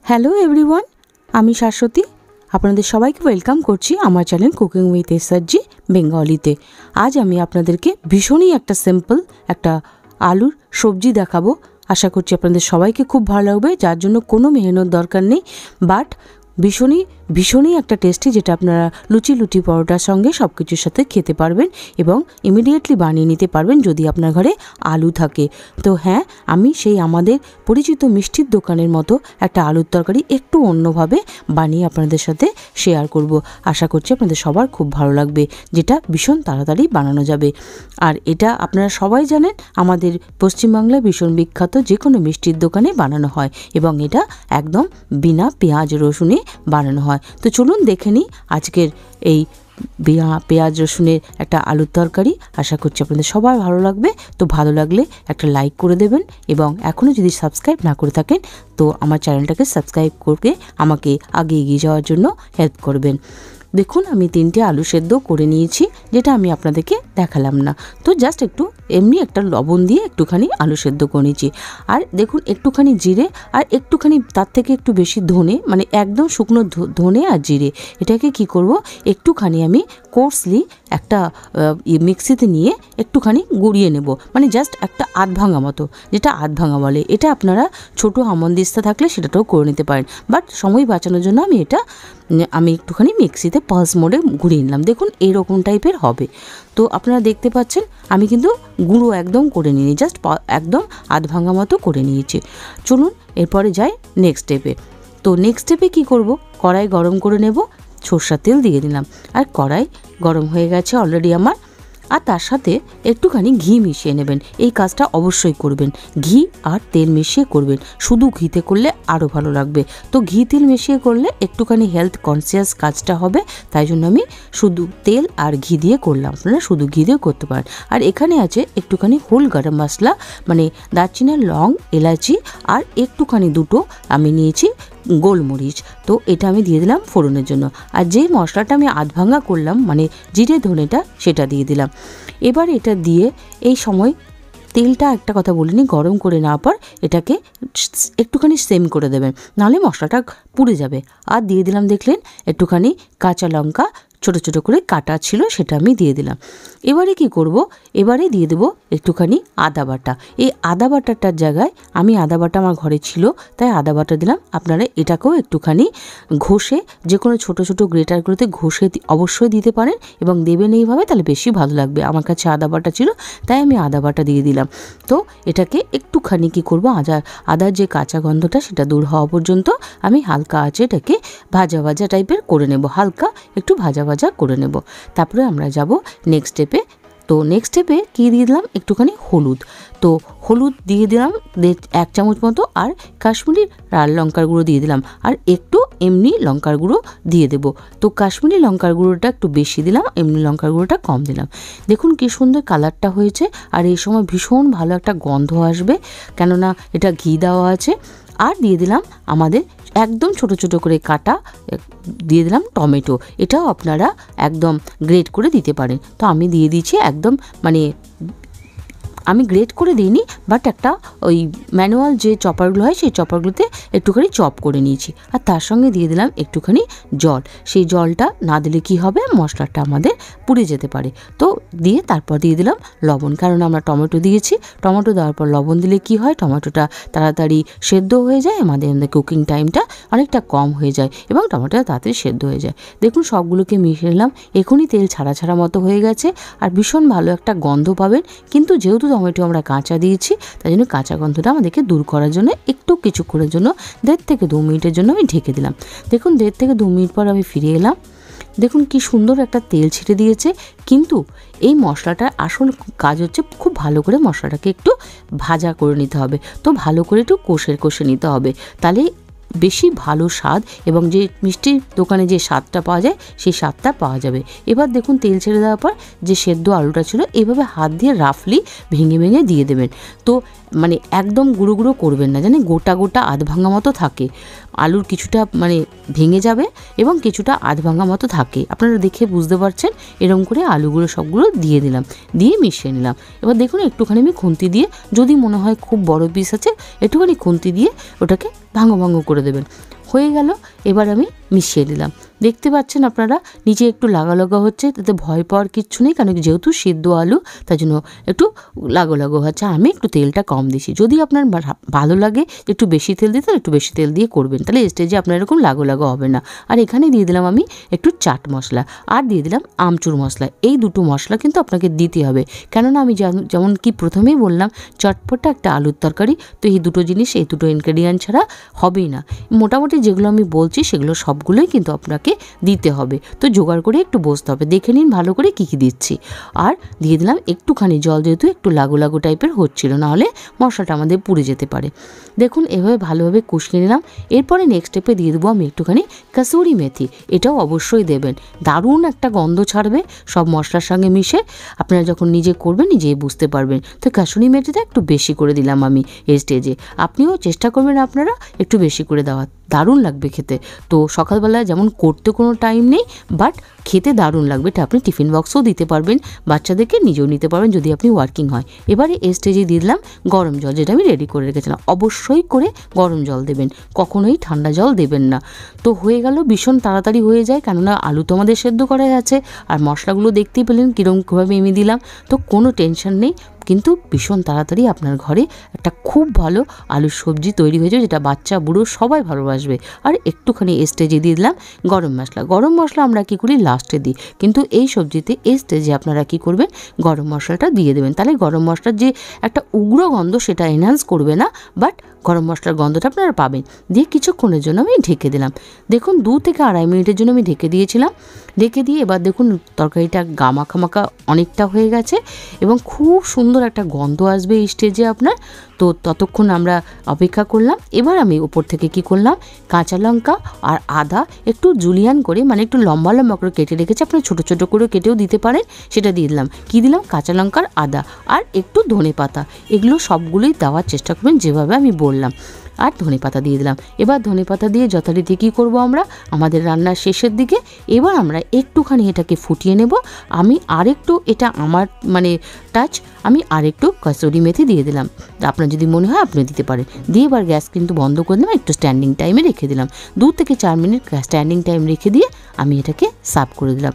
Hello everyone, আমি শাশ্বতী। আপনাদের সবাইকে ওয়েলকাম করছি আমার চ্যানেল কুকিং উইথ এসআরজি বেঙ্গলিতে। আজ আমি আপনাদেরকে ভীষণই একটা সিম্পল একটা আলুর সবজি দেখাবো। আশা করছি আপনাদের সবাইকে খুব ভালো লাগবে, যার জন্য কোনো মেহনত দরকার নেই, বাট ভীষণই একটা টেস্টি, যেটা আপনারা লুচি পরোটার সঙ্গে সব কিছুর সাথে খেতে পারবেন এবং ইমিডিয়েটলি বানিয়ে নিতে পারবেন যদি আপনার ঘরে আলু থাকে। তো হ্যাঁ, আমি সেই আমাদের পরিচিত মিষ্টির দোকানের মতো একটা আলুর তরকারি একটু অন্যভাবে বানিয়ে আপনাদের সাথে শেয়ার করব। আশা করছি আপনাদের সবার খুব ভালো লাগবে, যেটা ভীষণ তাড়াতাড়ি বানানো যাবে। আর এটা আপনারা সবাই জানেন, আমাদের পশ্চিমবাংলায় ভীষণ বিখ্যাত যে কোনো মিষ্টির দোকানে বানানো হয় এবং এটা একদম বিনা পেঁয়াজ রসুনে বানানো হয়। তো চলুন দেখে নিই আজকের এই পেঁয়াজ রসুনের একটা আলুর তরকারি। আশা করছি আপনাদের সবার ভালো লাগবে। তো ভালো লাগলে একটা লাইক করে দেবেন এবং এখনও যদি সাবস্ক্রাইব না করে থাকেন তো আমার চ্যানেলটাকে সাবস্ক্রাইব করে আমাকে আগে এগিয়ে যাওয়ার জন্য হেল্প করবেন। দেখুন, আমি 3টে আলু সেদ্ধ করে নিয়েছি, যেটা আমি আপনাদেরকে দেখালাম না। তো জাস্ট একটু এমনি একটা লবণ দিয়ে একটুখানি আলু সেদ্ধ করে নিয়েছি। আর দেখুন, একটুখানি জিরে আর একটুখানি তার থেকে একটু বেশি ধনে, মানে একদম শুকনো ধনে আর জিরে, এটাকে কি করব, একটুখানি আমি কোর্সলি একটা মিক্সিতে নিয়ে একটুখানি গুঁড়িয়ে নেব, মানে জাস্ট একটা আধ ভাঙা মতো, যেটা আধ ভাঙা বলে। এটা আপনারা ছোটো হামনদিস্তা থাকলে সেটাটাও করে নিতে পারেন, বাট সময় বাঁচানোর জন্য আমি একটুখানি মিক্সিতে পালস মোডে ঘুরিয়ে নিলাম। দেখুন এইরকম টাইপের হবে। তো আপনারা দেখতে পাচ্ছেন আমি কিন্তু গুঁড়ো একদম করে নিই, জাস্ট একদম আধ ভাঙা মতো করে নিয়েছি। চলুন এরপরে যাই নেক্সট স্টেপে। তো নেক্সট স্টেপে কী করব, কড়াই গরম করে নেব, সরষের তেল দিয়ে দিলাম। আর কড়াই গরম হয়ে গেছে অলরেডি আমার। আর তার সাথে একটুখানি ঘি মিশিয়ে নেবেন। এই কাজটা অবশ্যই করবেন, ঘি আর তেল মিশিয়ে করবেন। শুধু ঘিতে করলে আরও ভালো লাগবে। তো ঘি তেল মিশিয়ে করলে একটুখানি হেলথ কনসিয়াস কাজটা হবে, তাই জন্য আমি শুধু তেল আর ঘি দিয়ে করলাম। আপনারা শুধু ঘি দিয়ে করতে পারেন। আর এখানে আছে একটুখানি হোল গরম মশলা, মানে দারচিনি, লং, এলাচি আর একটুখানি দুটো আমি নিয়েছি গোলমরিচ। তো এটা আমি দিয়ে দিলাম ফোড়নের জন্য। আর যে মশলাটা আমি আধ ভাঙা করলাম, মানে জিরে ধনেটা, সেটা দিয়ে দিলাম। এবার এটা দিয়ে এই সময় তেলটা, একটা কথা বলিনি, গরম করে নেওয়ার পর এটাকে একটুখানি সেম করে দেবেন, নাহলে মশলাটা পুড়ে যাবে। আর দিয়ে দিলাম, দেখলেন, একটুখানি কাঁচা লঙ্কা ছোট ছোট করে কাটা ছিল, সেটা আমি দিয়ে দিলাম। এবারে কি করব, এবারে দিয়ে দেবো একটুখানি আদা বাটা। এই আদা বাটাটার জায়গায় আমি আদা বাটা আমার ঘরে ছিল তাই আদা বাটা দিলাম। আপনারা এটাকেও একটুখানি ঘষে, যে কোনো ছোটো ছোটো গ্রেটারগুলোতে ঘষে অবশ্যই দিতে পারেন এবং দেবেন এইভাবে, তাহলে বেশি ভালো লাগবে। আমার কাছে আদা বাটা ছিল তাই আমি আদা বাটা দিয়ে দিলাম। তো এটাকে একটুখানি কি করব, আদার যে কাঁচা গন্ধটা সেটা দূর হওয়া পর্যন্ত আমি হালকা আঁচে এটাকে ভাজা টাইপের করে নেব, হালকা একটু ভাজা করে নেব। তারপরে আমরা যাব নেক্সট স্টেপে। তো নেক্সট স্টেপে কী দিয়ে দিলাম, একটুখানি হলুদ। তো হলুদ দিয়ে দিলাম 1 চামচ মতো, আর কাশ্মীরি লাল লঙ্কার গুঁড়ো দিয়ে দিলাম, আর একটু এমনি লঙ্কার গুঁড়ো দিয়ে দেবো। তো কাশ্মীরি লঙ্কার গুঁড়োটা একটু বেশি দিলাম, এমনি লঙ্কার গুঁড়োটা কম দিলাম। দেখুন কী সুন্দর কালারটা হয়েছে। আর এই সময় ভীষণ ভালো একটা গন্ধ আসবে, কেননা এটা ঘি দেওয়া আছে। আর দিয়ে দিলাম আমাদের একদম ছোট ছোট করে কাটা, দিয়ে দিলাম টমেটো। এটাও আপনারা একদম গ্রেট করে দিতে পারেন। তো আমি দিয়ে দিয়েছি একদম, মানে আমি গ্রেট করে দিইনি, বাট একটা ওই ম্যানুয়াল যে চপারগুলো হয় সেই চপারগুলোতে একটুখানি চপ করে নিয়েছি। আর তার সঙ্গে দিয়ে দিলাম একটুখানি জল। সেই জলটা না দিলে কি হবে, মশলাটা আমাদের পুড়ে যেতে পারে। তো দিয়ে তারপর দিয়ে দিলাম লবণ, কারণ আমরা টমেটো দিয়েছি। টমেটো দেওয়ার পর লবণ দিলে কি হয়, টমেটোটা তাড়াতাড়ি সেদ্ধ হয়ে যায়, আমাদের কুকিং টাইমটা অনেকটা কম হয়ে যায় এবং টমেটোটা তাড়াতাড়ি সেদ্ধ হয়ে যায়। দেখুন সবগুলোকে মিশিয়ে নিলাম, এখনই তেল ছাড়া মতো হয়ে গেছে আর ভীষণ ভালো একটা গন্ধ পাবেন। কিন্তু যেহেতু টমেটো আমরা কাঁচা দিয়েছি, তাই জন্য কাঁচা গন্ধটা আমাদেরকে দূর করার জন্য একটু কিছুক্ষণের জন্য 1.5 থেকে 2 মিনিটের জন্য আমি ঢেকে দিলাম। দেখুন 1.5 থেকে 2 মিনিট পর আমি ফিরে এলাম। দেখুন কি সুন্দর একটা তেল ছেড়ে দিয়েছে। কিন্তু এই মশলাটার আসল কাজ হচ্ছে খুব ভালো করে মশলাটাকে একটু ভাজা করে নিতে হবে। তো ভালো করে একটু কষে নিতে হবে, তাহলে বেশি ভালো স্বাদ এবং যে মিষ্টির দোকানে যে স্বাদটা পাওয়া যায় সেই স্বাদটা পাওয়া যাবে। এবার দেখুন তেল ছেড়ে দেওয়ার পর যে সেদ্ধ আলুটা ছিল, এইভাবে হাত দিয়ে রাফলি ভেঙে দিয়ে দেবেন। তো মানে একদম গুঁড়ো করবেন না, জানেন, গোটা আধ ভাঙা মতো থাকে। আলুর কিছুটা মানে ভেঙে যাবে এবং কিছুটা আধ ভাঙা মতো থাকে, আপনারা দেখে বুঝতে পারছেন। এরকম করে আলুগুলো সবগুলো দিয়ে দিলাম, দিয়ে মিশিয়ে নিলাম। এবার দেখুন একটুখানি আমি খুন্তি দিয়ে, যদি মনে হয় খুব বড় পিস আছে, একটুখানি খুন্তি দিয়ে ওটাকে ভাঙো ভাঙো করে দেবেন। হয়ে গেল। এবার আমি মিশিয়ে দিলাম। দেখতে পাচ্ছেন আপনারা নিচে একটু লাগা লাগা হচ্ছে, তাতে ভয় পাওয়ার কিচ্ছু নেই, কারণ যেহেতু সিদ্ধ আলু তার জন্য একটু লাগো লাগো হচ্ছে। আমি একটু তেলটা কম দিছি, যদি আপনার ভালো লাগে একটু বেশি তেল দিতে একটু বেশি তেল দিয়ে করবেন, তাহলে স্টেজে আপনার এরকম লাগো লাগো হবে না। আর এখানে দিয়ে দিলাম আমি একটু চাট মশলা, আর দিয়ে দিলাম আমচুর মশলা। এই দুটো মশলা কিন্তু আপনাকে দিতে হবে, কেননা আমি যেমন কি প্রথমেই বললাম চটপটা একটা আলুর তরকারি, তো এই দুটো জিনিস, এই দুটো ইনগ্রেডিয়েন্ট ছাড়া হবেই না। মোটামুটি যেগুলো আমি বলছি সেগুলো সবগুলোই কিন্তু আপনাকে দিতে হবে। তো জোগাড় করে একটু বসতে হবে, দেখে নিন ভালো করে কী কী দিচ্ছি। আর দিয়ে দিলাম একটুখানি জল, যেহেতু একটু লাগু লাগু টাইপের হচ্ছিল, নাহলে মশলাটা আমাদের পুড়ে যেতে পারে। দেখুন এভাবে ভালোভাবে কষিয়ে নিলাম। এরপরে নেক্সট স্টেপে দিয়ে দেবো আমি একটুখানি কাসুরি মেথি, এটাও অবশ্যই দেবেন, দারুণ একটা গন্ধ ছাড়বে সব মশলার সঙ্গে মিশে। আপনারা যখন নিজে করবেন নিজেই বুঝতে পারবেন। তো কাসুরি মেথিটা একটু বেশি করে দিলাম আমি এই স্টেজে, আপনিও চেষ্টা করবেন আপনারা একটু বেশি করে দেওয়ার, দারুণ লাগবে খেতে। তো সকালবেলায় যেমন করতে কোনো টাইম নেই, বাট খেতে দারুণ লাগবে। এটা আপনি টিফিন বক্সও দিতে পারবেন, বাচ্চাদেরকে নিজেও নিতে পারবেন যদি আপনি ওয়ার্কিং হয়। এবারে এই স্টেজে দিয়ে দিলাম গরম জল, যেটা আমি রেডি করে রেখেছিলাম। অবশ্যই করে গরম জল দেবেন, কখনোই ঠান্ডা জল দেবেন না। তো হয়ে গেল, ভীষণ তাড়াতাড়ি হয়ে যায়, কেননা আলু তো আমাদের সেদ্ধ করা আছে, আর মশলাগুলো দেখতেই পেলেন কীরকমভাবে এমে দিলাম। তো কোনো টেনশন নেই, কিন্তু ভীষণ তাড়াতাড়ি আপনার ঘরে একটা খুব ভালো আলুর সবজি তৈরি হয়ে যাবে, যেটা বাচ্চা বুড়ো সবাই ভালোবাসবে। আর একটুখানি স্টেজে দিয়ে দিলাম গরম মশলা। গরম মশলা আমরা কী করি লাস্টে দিই, কিন্তু এই সবজিতে এই স্টেজে আপনারা কী করবেন, গরম মশলাটা দিয়ে দেবেন। তাহলে গরম মশলার যে একটা উগ্র গন্ধ সেটা এনহ্যান্স করবে না, বাট গরম মশলার গন্ধটা আপনারা পাবেন। দিয়ে কিছুক্ষণের জন্য আমি ঢেকে দিলাম। দেখুন 2 থেকে আড়াই মিনিটের জন্য আমি ঢেকে দিয়েছিলাম। ঢেকে দিয়ে এবার দেখুন তরকারিটা গামাখামাখা অনেকটা হয়ে গেছে এবং খুব সুন্দর একটা গন্ধ আসবে এই স্টেজে আপনার। তো ততক্ষণ আমরা অপেক্ষা করলাম। এবার আমি ওপর থেকে কি করলাম, কাঁচা লঙ্কা আর আদা একটু জুলিয়ান করে, মানে একটু লম্বা লম্বা করে কেটে রেখেছি, আপনারা ছোটো ছোটো করে কেটেও দিতে পারেন, সেটা দিয়ে দিলাম। কী দিলাম, কাঁচা লঙ্কার আদা আর একটু ধনেপাতা, এগুলো সবগুলোই দেওয়ার চেষ্টা করবেন যেভাবে আমি বললাম। আর ধনেপাতা দিয়ে দিলাম। এবার ধনেপাতা দিয়ে যথারীতি কী করবো আমরা, আমাদের রান্নার শেষের দিকে এবার আমরা একটুখানি এটাকে ফুটিয়ে নেব। আমি আরেকটু, এটা আমার মানে টাচ, আমি আরেকটু কাসুরি মেথি দিয়ে দিলাম। আপনার যদি মনে হয় আপনি দিতে পারেন। দিয়ে এবার গ্যাস কিন্তু বন্ধ করে দিলাম, একটু স্ট্যান্ডিং টাইমে রেখে দিলাম। 2 থেকে 4 মিনিট স্ট্যান্ডিং টাইম রেখে দিয়ে আমি এটাকে সার্ভ করে দিলাম।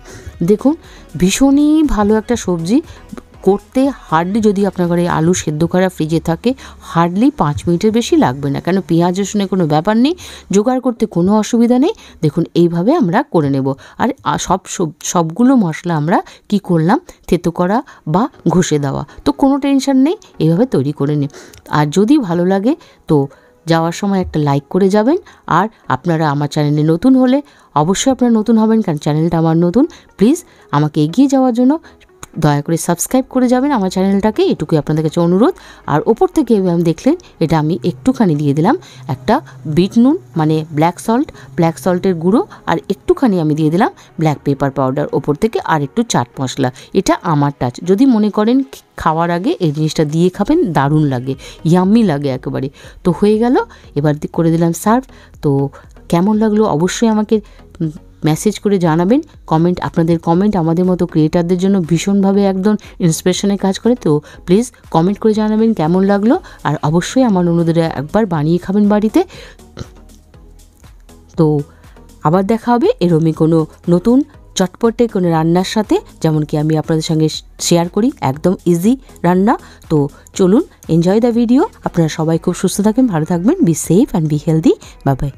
দেখুন ভীষণই ভালো একটা সবজি করতে, হার্ডলি যদি আপনার ঘরে আলু সেদ্ধ করা ফ্রিজে থাকে, হার্ডলি 5 মিনিটের বেশি লাগবে না, কেন পেঁয়াজ রসুনের কোনো ব্যাপার নেই, জোগাড় করতে কোনো অসুবিধা নেই। দেখুন এইভাবে আমরা করে নেব। আর সবগুলো মশলা আমরা কি করলাম, থেতো করা বা ঘষে দেওয়া, তো কোনো টেনশন নেই, এইভাবে তৈরি করে নিই। আর যদি ভালো লাগে তো যাওয়ার সময় একটা লাইক করে যাবেন। আর আপনারা আমার চ্যানেলে নতুন হলে অবশ্যই আপনারা নতুন হবেন, কারণ চ্যানেলটা আমার নতুন। প্লিজ আমাকে এগিয়ে যাওয়ার জন্য দয়া করে সাবস্ক্রাইব করে যাবেন আমার চ্যানেলটাকে, এটুকুই আপনাদের কাছে অনুরোধ। আর ওপর থেকে আমি দেখলেন এটা আমি একটুখানি দিয়ে দিলাম একটা বিট নুন, মানে ব্ল্যাক সল্টের গুঁড়ো, আর একটুখানি আমি দিয়ে দিলাম ব্ল্যাক পেপার পাউডার ওপর থেকে, আর একটু চাট মশলা। এটা আমার টাচ, যদি মনে করেন খাওয়ার আগে এই জিনিসটা দিয়ে খাবেন, দারুণ লাগে, ইয়াম্মি লাগে একেবারে। তো হয়ে গেল, এবার করে দিলাম সার্ভ। তো কেমন লাগলো অবশ্যই আমাকে মেসেজ করে জানাবেন। আপনাদের কমেন্ট আমাদের মতো ক্রিয়েটারদের জন্য ভীষণভাবে একদম ইন্সপিরেশনের কাজ করে। তো প্লিজ কমেন্ট করে জানাবেন কেমন লাগলো, আর অবশ্যই আমার অন্যদের একবার বানিয়ে খাবেন বাড়িতে। তো আবার দেখা হবে এরকমই কোনো নতুন চটপটে কোনো রান্নার সাথে, যেমন কি আমি আপনাদের সঙ্গে শেয়ার করি, একদম ইজি রান্না। তো চলুন, এনজয় দ্য ভিডিও। আপনারা সবাই খুব সুস্থ থাকবেন, ভালো থাকবেন, be safe and be healthy. Bye bye.